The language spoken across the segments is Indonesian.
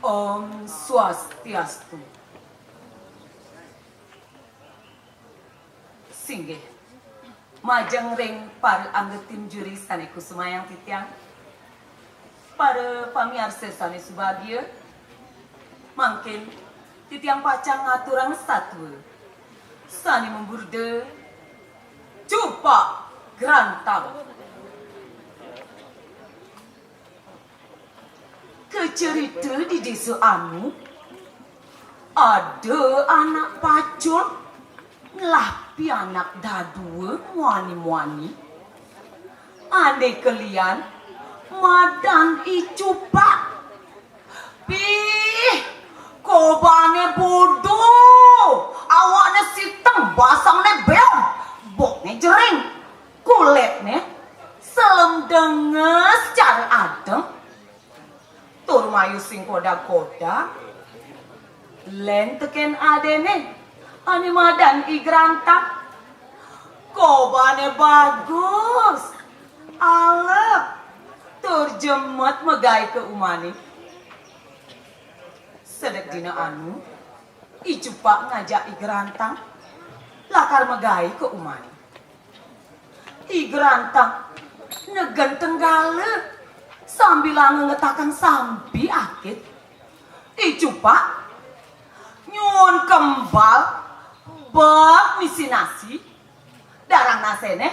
Om Swastiastu. Singgih, majeng ring para anggetim juri saneku semayang titiang, para pamiarsa sane subagia, mangkin titiang pacang ngaturang satu, sane memburde, cupa gerantang. Kecerita di desa anu, ada anak pacul ngelapi anak dadua muani-muani. Ane kalian madan icupa. Pih, kobane bodoh. Awaknya siteng basangnya beong. Boknya jering. Kulitnya selem denges cara adem. Tur mayu sing koda-koda. Len teken adene. Ani madan igrantak. Kobane bagus. Alep. Terjemet megai ke umani. Sedek dina anu. Icupak ngajak igrantang. Lakar megai ke umani. Igrantang negen tenggale. Sambil ngetakan sambi akit. Icupak nyuwun kembal. Bak misi nasi. Darang nasene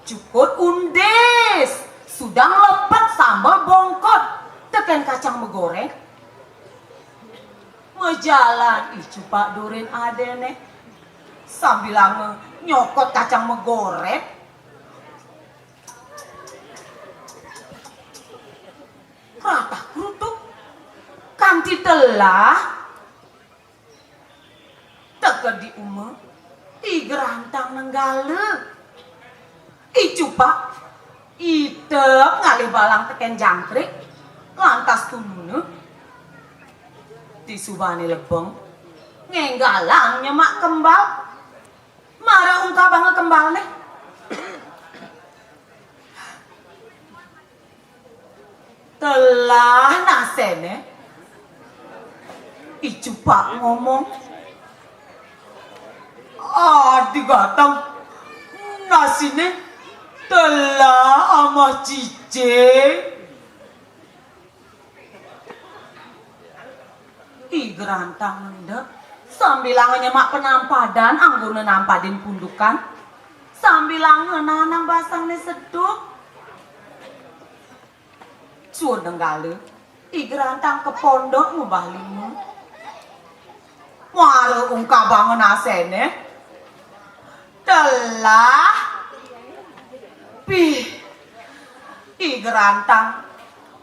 cukup undes. Sudah lepet sambal bongkot. Teken kacang megoreng. Mejalan icupak durin adene. Sambil nyokot kacang megoreng. Rata kerutuk. Kanti telah. Teka di umur. Igrantang nenggale. Icupak. Itep ngalih balang teken jangkrik. Lantas tunune. Disubani lebeng. Ngenggalangnya mak kembal. Marah ungkabang kembal nih. Telah nasene. Icupak ngomong. Digatang nasine telah ama cice. Igrantang mendek sambil nyemak penampadan anggone nampadin pundukan sambil nanang basangnya seduk. Cuan nenggale igrantang ke pondok ngubah limu. Wara ungkabangan asene telah pih igrantang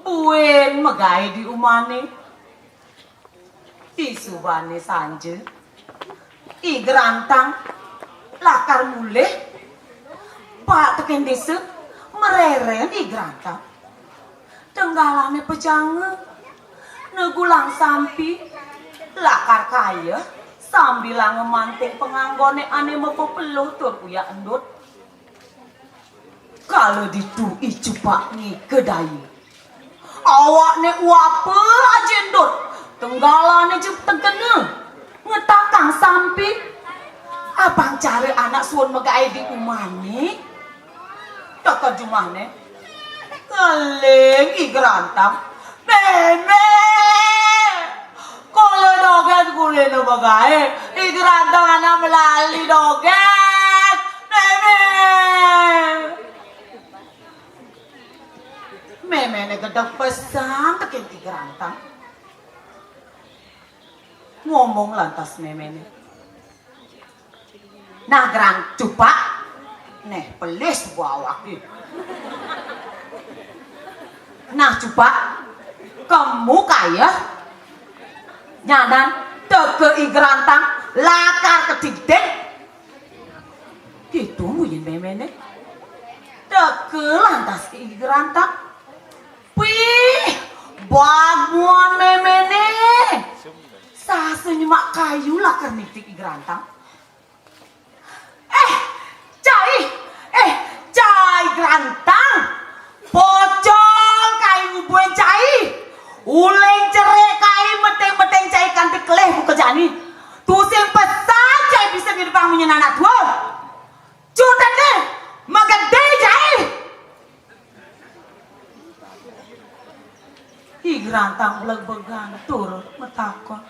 buen megai di umane disubane sanje igrantang lakar mulih pak teken desa mereren igrantang tenggalane pejange negulang sampi lakar kaya sambil ngemanting penganggone ane mepo peluh tur kuya endut. Kalau ditu icupak ni kedai. Awak ne uapa aja endut. Tenggalane je tengkene. Ngetakang sampi. Abang cari anak suun megai di umani. Teka jumahne. Ngeleng igrantang. Meme. Kalau doget kulit bagai, igrantang anak melali doget, meme ne gedek pesan teken igrantang, ngomong lantas meme ne, nah gerant cupak, neh pelis bawak ini, nah cupak, kamu kaya. Nyadan teke igrantang lakar kedidek gitu mungkin memene teke lantas igrantang wih baguan memene sase nyemak kayu lakar nitik igrantang cai grantang pocong kayu buen cai uleng cerek jani tu sing pesan jai bisa di depan menyenanat wong cutan deh magede jai Igrantang beleg-began turut metakon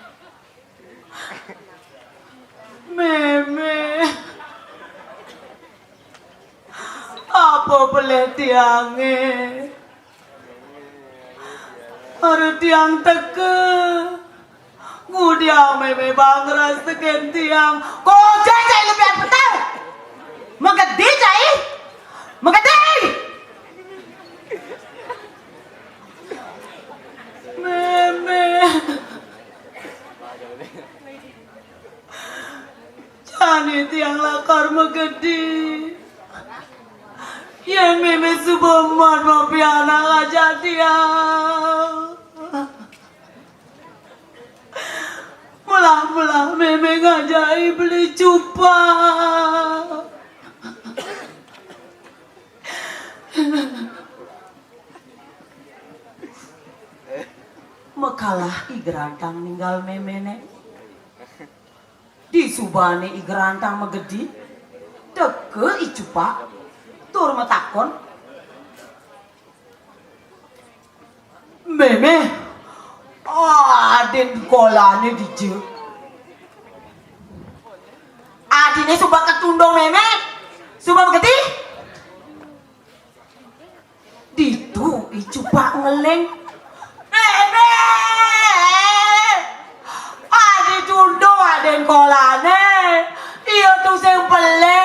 Meme apa boleh tiange Aduh tiang teke ngudiang meme bangras teken tiang kok jai lebih petang magede jai magede Meme Jani tiang lakar magede Yang meme subaman mapiana aja tiang Mulah meme ngajai beli cupa Mekalah Igrantang ninggal memene di subane Igrantang megedi teke icupa tur metakon meme aden kolane dije adine subak ketundong meme subak megedi ditu icupa ngeleng Meme, adi tundo aden kolane, iya tuh sing pele,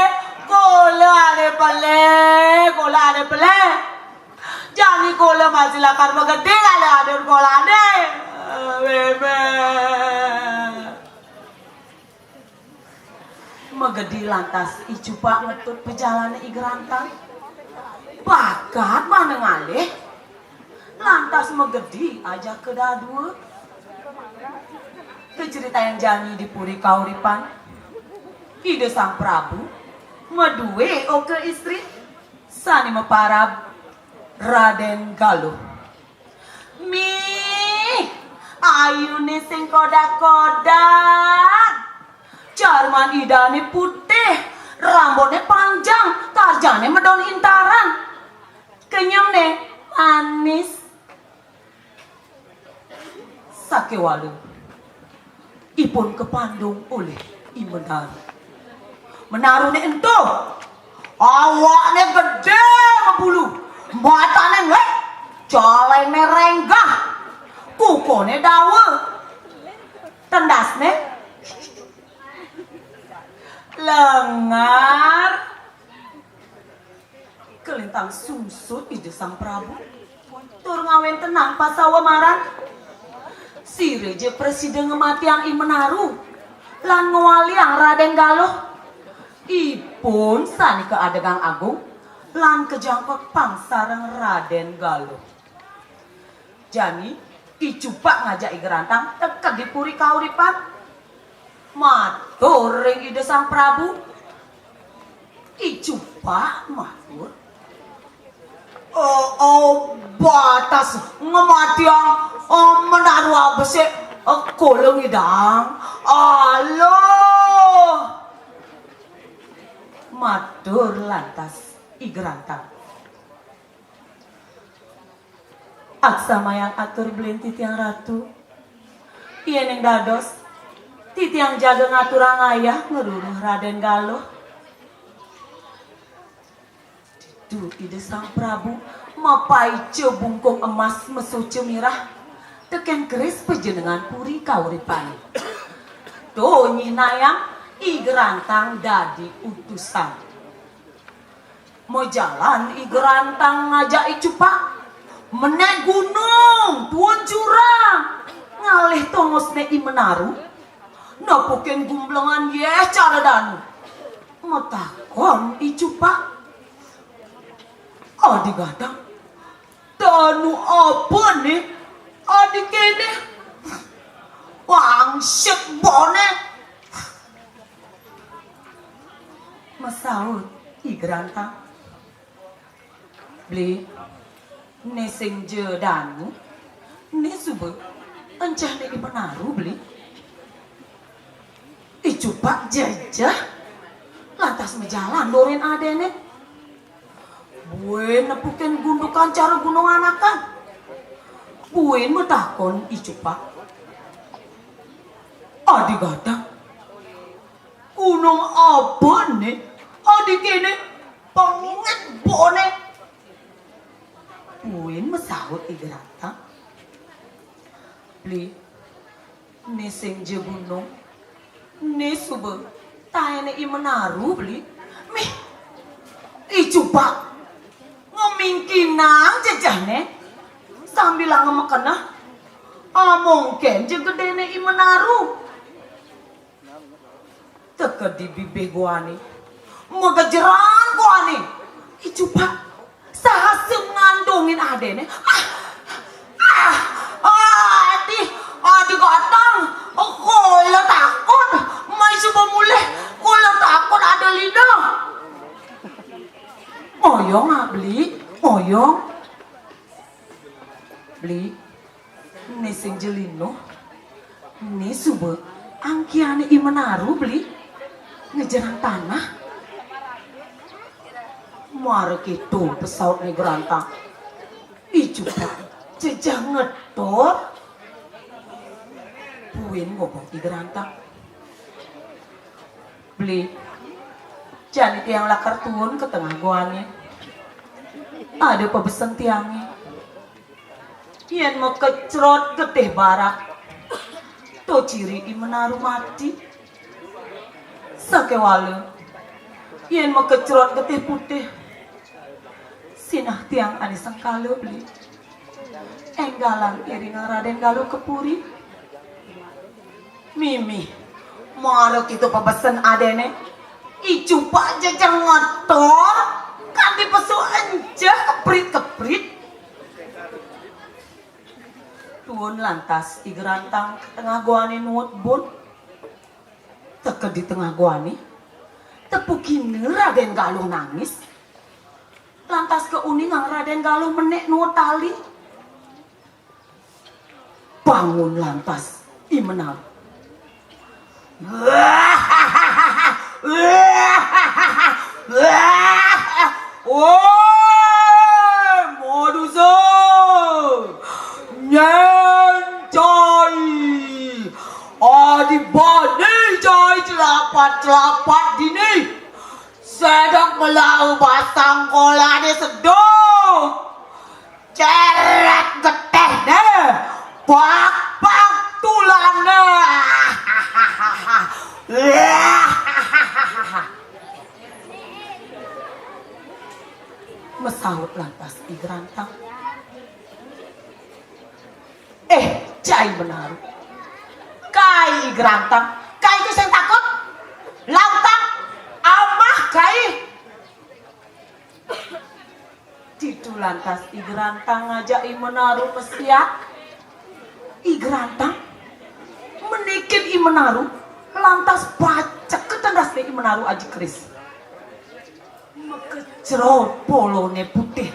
kola ade pele, jangan kola masih lakar megede ada aden kolane, meme, megedi lantas icupa ngetut perjalanan Igrantang, bakat mana ngalih. Lantas megedi aja ke dadua cerita yang jani di puri kauripan ide sang Prabu medue oke istri sani meparab Raden Galuh mi ayune sing kodak-kodak jarman idane putih rambutnya panjang tarjane medon intaran kenyam nih manis Sakewalu ipun kepandung oleh Menaru ne ento awakne gede membulu matane nggak jalene renggah kukone dawa tendasne lengar kelintang sumsut ide sang Prabu tur ngawen tenang pasawa maran si reje presiden ngemati yang Menaru lan ngwaliang Raden Galuh ipun sani ke adegang agung lan kejangkok pangsareng Raden Galuh jani icupak ngajak Igrantang teket di puri kauripan matur ring ide sang Prabu icupak matur batas ngemati yang Menaru abese kolong idang alo matur lantas Igrantang aksama yang atur belin titiang ratu iya neng dados titiang jaga ngaturang ayah ngeruruh Raden Galuh Duh ide sang Prabu mapai cebungkung emas mesu cemirah teken keris pejenengan puri kauripan tuh nyinayang Igrantang dadi utusan mau jalan Igrantang ngajak icupak menek gunung tuan jurang ngalih tongosne Menaru nopoken gumblengan ye cara danu metakon icupak adik gadang danu apa nih adik kene wangsit bone masaud Igrantang beli nesing je danu ne subuh encah ne Menaru beli Icu pak jajah lantas menjalan dorin adene buin nepukin gundukan cara gunung anakan buin metakon icu pak adik gadang gunung apa nih adik ini pengen bone buin mesahut igrata beli nesing je gunung nih subuh tayane imenaru beli mih icu pak ngomingkinang jajahne sambil ngemekena mungkin je gedene imenaru teke di bibe gua nih mau gejeran gua nih icu pak sahasem ngandungin adene adi gatang kola takut mai coba mulai kola takut ada lidah oyong beli oyong beli ini sing jelino ini subuh angkiane imenaru beli ngejerang tanah muara gitu pesawat nih gerantang icu pak jejak ngedor buin ngobong di gerantang beli jadi tiang lakar turun ke tengah goanya ada pebesen tiangnya yang mau kecrot getih barak to ciri imenaru mati sakewale yang mau kecrot getih putih sinah tiang ani sangkalo beli enggalan iringan Raden Galuh kepuri mimi maruk itu pebesen adene icu pak jajang ngotor kan dipesu enja keprit tuun lantas igerantang ke tengah goani nuut bun teke di tengah goani tepukin Raden Galuh nangis lantas keuningang Raden Galuh menek nuut tali bangun lantas imenaru moduso nyantai adi bani jai celapat dini sedang melau basang kolane sedung ceret geteh deh pak tulangnya mesahut lantas igerantang jai menaruh kai igerantang kai itu yang takut lantang amah kai itu lantas igerantang ngajak imenaru pesiat igerantang menikin imenaru lantas pacek ketendas nih imenaru aji keris mekecrot polone putih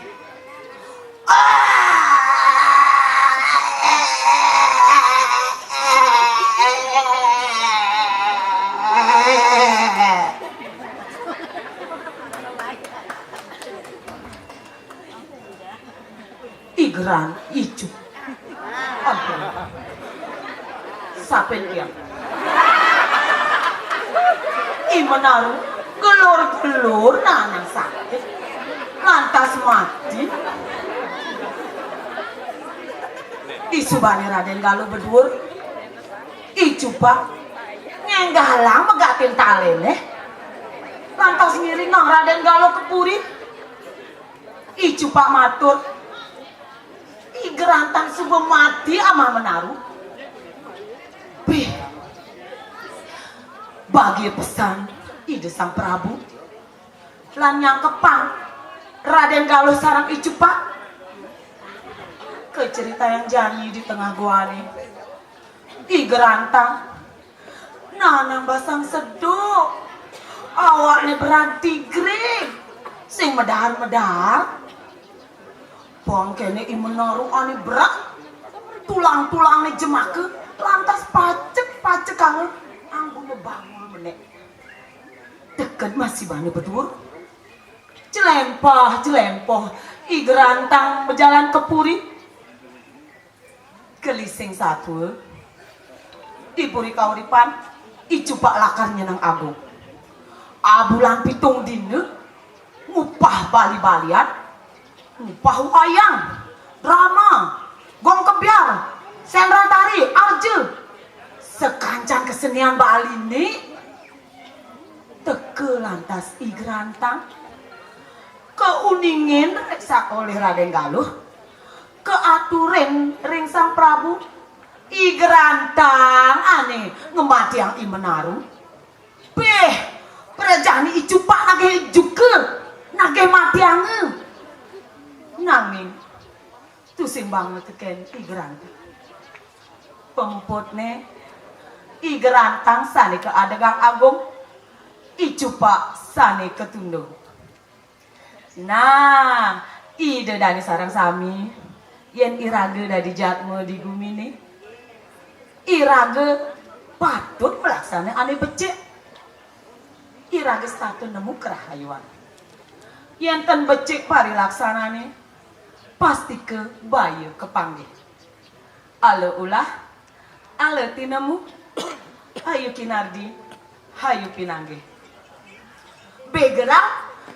igeran icu sapen dia imenaru gelur-gelur nanang sakit lantas mati disubani Raden Galuh bedur icu pak ngenggalang megatin talene lantas ngiring nang Raden Galuh kepuri icu pak matur igerantang subuh mati ama menaruh bagi pesan ide sang Prabu lan yang kepang Raden Galuh sarang icu pak ke cerita yang janji di tengah goane igerantang nanang basang seduk awaknya berarti gring sing medar-medar bang kene imenaru ane berak tulang-tulangnya jemake lantas pacek kangen anggun bangun benek. Deket masih bane betul. Jelempah, igerantang berjalan ke puri. Gelising satu. Di puri kauripan, ijubak lakarnya nang agung. Abulan pitung dine, ngupah bali-balian, ngupah wayang, drama, gong kebiar, sendra tari, arje. Sekancan kesenian Bali ini, teke lantas igerantang, keuningin reksa oleh Raden Galuh, keaturen ring sang Prabu, igerantang aneh ngemati yang imenaru. Beh, perjani icupak nage juga, nage mati ange. Nanging, tusing banget teken igerantang. Pemputne, igerantang sane ke adegang agung, icupak sane ketundung. Nah, ide dari sarang sami yen irage dari jatmu di bumi ini. Irage patut melaksana ane becek. Irage satu nemu kerahayuan. Yen ten becek pari laksanane pasti ke bayu kepanggil. Ale ulah, ale tinemu, hayu kinardi, hayu pinanggih. Begerak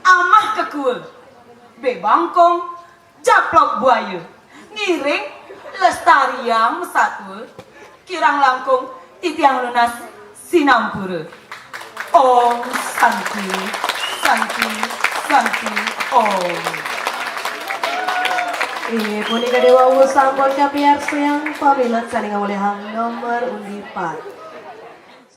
amah kekul, bebangkong, caplok buaya, ngiring, lestariang mesatu, kirang langkung, titiang lunas, sinampura. Om Santi, Santi, Santi, Om. Punika dewa sampun kapiar sayang pamilat saling oleh nomor undi 4.